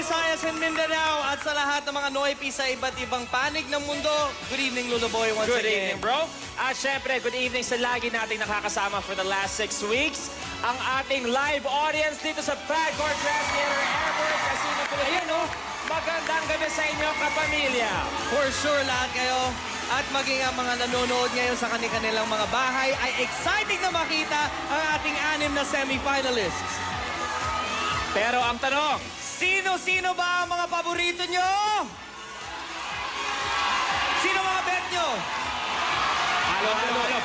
Visayas, and Mindanao, at sa lahat ng mga Noipi sa iba't ibang panig ng mundo. Good evening, Luluboy, once Good again. evening, bro. At syempre, good evening sa lagi nating nakakasama for the last 6 weeks. Ang ating live audience dito sa Pagcor Grand Theater Airport Casino Philippines. Ayan, oh. Magandang gabi sa inyo, kapamilya. For sure, lahat kayo. At maging ang mga nanonood ngayon sa kanilang mga bahay ay exciting na makita ang ating 6 na semi-finalists. Pero ang tanong, Sino-sino ba ang mga paborito nyo? Sino mga bet nyo? halo.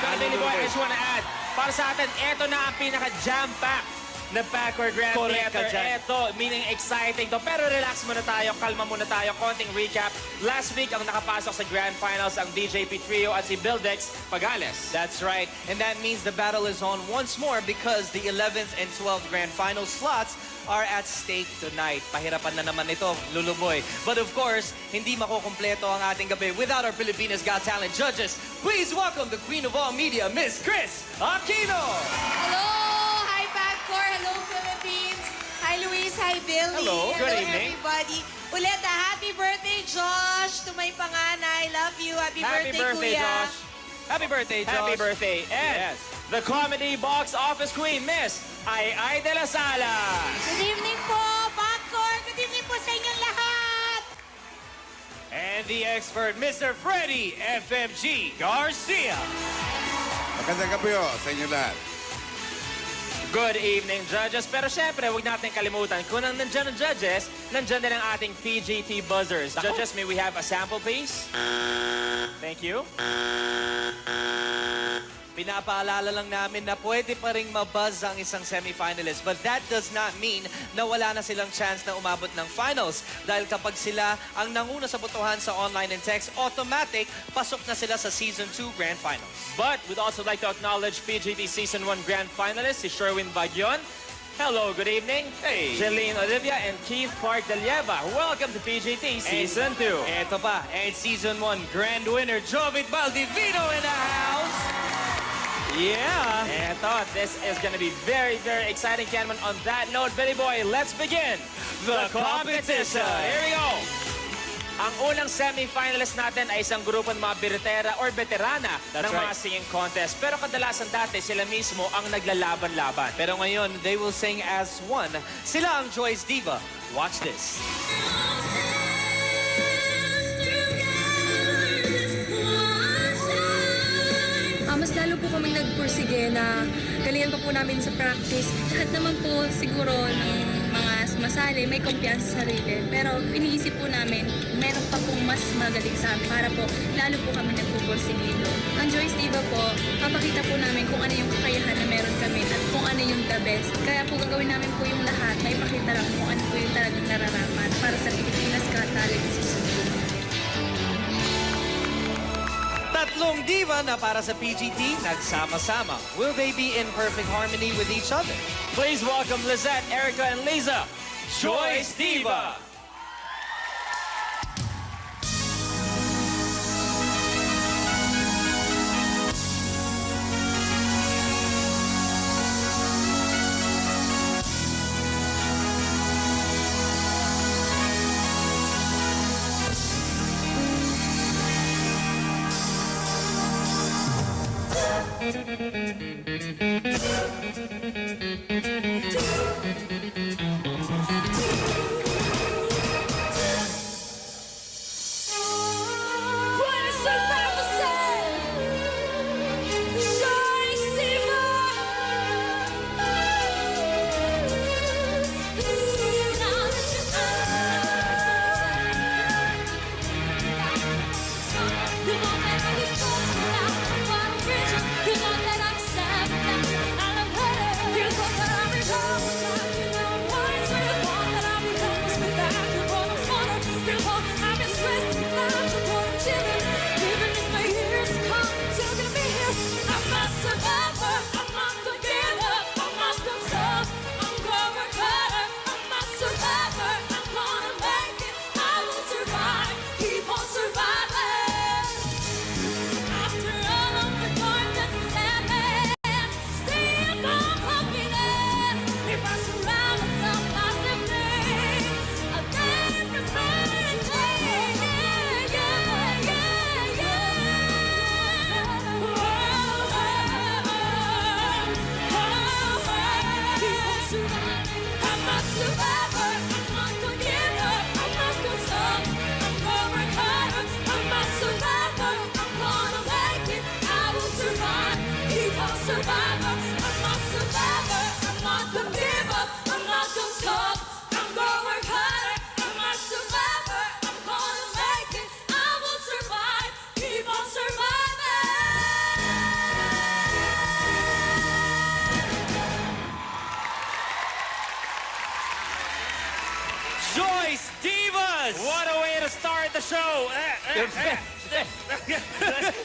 Pero Billy Boy, I just wanna add, para sa atin, eto na ang pinaka-jam-packed na Pagcor Grand Correct ka Theater. dyan. Eto, meaning exciting to. Pero relax muna tayo, kalma muna tayo. Konting recap. Last week, ang nakapasok sa Grand Finals ang DJP Trio at si Bildex Pagales. That's right. And that means the battle is on once more because the 11th and 12th Grand Final slots are at stake tonight. Pahirapan na naman ito, Luluboy. But of course, hindi makukumpleto ang ating gabi without our Pilipinas Got Talent judges. Please welcome the Queen of All Media, Miss Chris Aquino! Hello! Hi, Pagcor! Hello, Philippines! Hi, Luis! Hi, Billy! Hello. Good evening. Everybody! Ulit, happy birthday, Josh! To my panganay. Love you. Happy Happy birthday, Kuya. Josh. Happy birthday, Josh! Happy birthday. And Yes. the comedy box office queen, Miss Ay de la Salas. Good evening po, Pagcor! Good evening po sa inyong lahat! And the expert, Mr. Freddy FMG Garcia. Magandang gabi ho sa inyo lahat. Good evening, judges. Pero syempre, huwag natin kalimutan, kung nandyan ang judges, nandyan din ang ating PGT buzzers. Judges, may we have a sample, please? Thank you. Pinapaalala lang namin na pwede pa ring mabuzz ang isang semi-finalist. But that does not mean na wala na silang chance na umabot ng finals. Dahil kapag sila ang nanguna sa botohan sa online and text, automatic, pasok na sila sa Season 2 Grand Finals. But we'd also like to acknowledge PGT Season 1 Grand Finalist, si Sherwin Bagyon. Hello, good evening. Hey. Jeline Olivia and Keith Park Delieva. Welcome to PGT Season 2. Eto pa, and Season 1 Grand Winner, Jovit Baldivino in the house. Yeah. Eto, this is gonna be very, very exciting, Canman. On that note, Billy Boy, let's begin The competition. Here we go. Ang unang semi-finalist natin ay isang grupo ng mga biritera or veterana That's ng mga right. singing contest. Pero kadalasan dati, sila mismo ang naglalaban-laban. Pero ngayon, they will sing as one. Sila ang Joyce Diva. Watch this. Mas lalo po kaming nagpursige na galingan pa po namin sa practice. Lahat naman po siguro ng mga masali may kumpiyansa sa sarili. Pero iniisip po namin, meron pa pong mas magaling sa amin para po lalo po kami nagpupursige. Ang Joyce Diva po, papakita po namin kung ano yung kakayahan na meron kami at kung ano yung the best. Kaya po gagawin namin po yung lahat na ipakita lang kung ano po yung talagang nararapat para sa Pilipinas Got Talent Season 2. Tatlong diva na para sa PGT, nagsama-sama. Will they be in perfect harmony with each other? Please welcome Lizette, Erica, and Liza, Joyce Diva.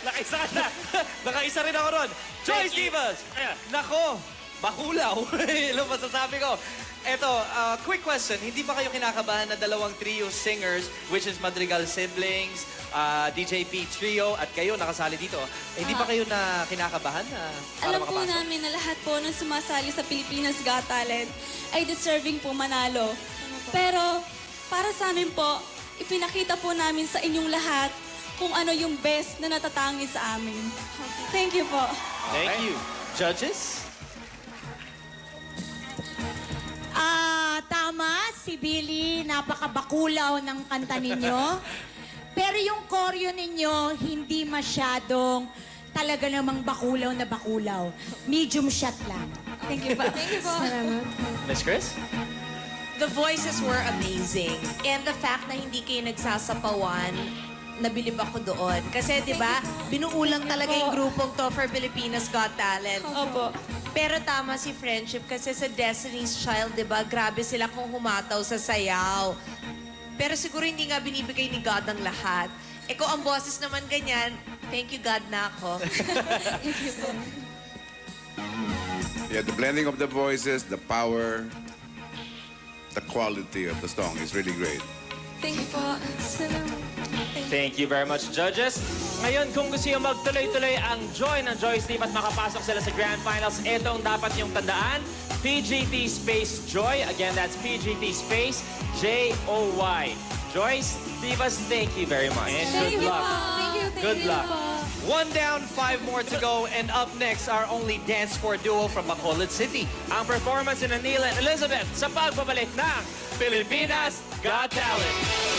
Nakaisa ka na. Nakaisa rin ako ron. Joyce Thank you. Divas! Ayan. Nako, bakulaw. Ano masasabi ko? Eto, quick question. Hindi ba kayo kinakabahan na dalawang trio singers, which is Madrigal Siblings, DJP Trio, at kayo nakasali dito? Hindi ba kayo na kinakabahan na para Alam po makapasok? namin na lahat po ng sumasali sa Pilipinas Got Talent ay deserving po manalo. Pero para sa amin po, ipinakita po namin sa inyong lahat kung ano yung best na natatangi sa amin. Thank you po. Thank you. Judges? Tama, si Billy, napakabakulaw ng kanta ninyo. Pero yung choreo ninyo, hindi masyadong talaga namang bakulaw na bakulaw. Medium shot lang. Thank you po. Thank you po. Miss Chris? The voices were amazing. And the fact na hindi kayo nagsasapawan, nabilib ako doon. Kasi, di ba, binuulang talaga yung grupong to for Pilipinas Got Talent. Opo. Pero tama si Friendship kasi sa Destiny's Child, di ba, grabe sila kung humataw sa sayaw. Pero siguro hindi nga binibigay ni God ang lahat. Eh kung ang boses naman ganyan, thank you God na ako. Yeah, the blending of the voices, the power, the quality of the song is really great. Thank you po. Salamat. Thank you very much, judges. Ngayon, kung gusto nyo magtuloy-tuloy ang joy ng Joyce Team at makapasok sila sa Grand Finals, ito ang dapat nyong tandaan. PGT Space Joy. Again, that's PGT Space J-O-Y. Joyce Divas, thank you very much. And good luck. Thank you. Good luck. One down, 5 more to go. And up next, our only dance floor duo from Bacolod City. Ang performance ni Neil and Elizabeth sa pagbabalik ng Pilipinas Got Talent.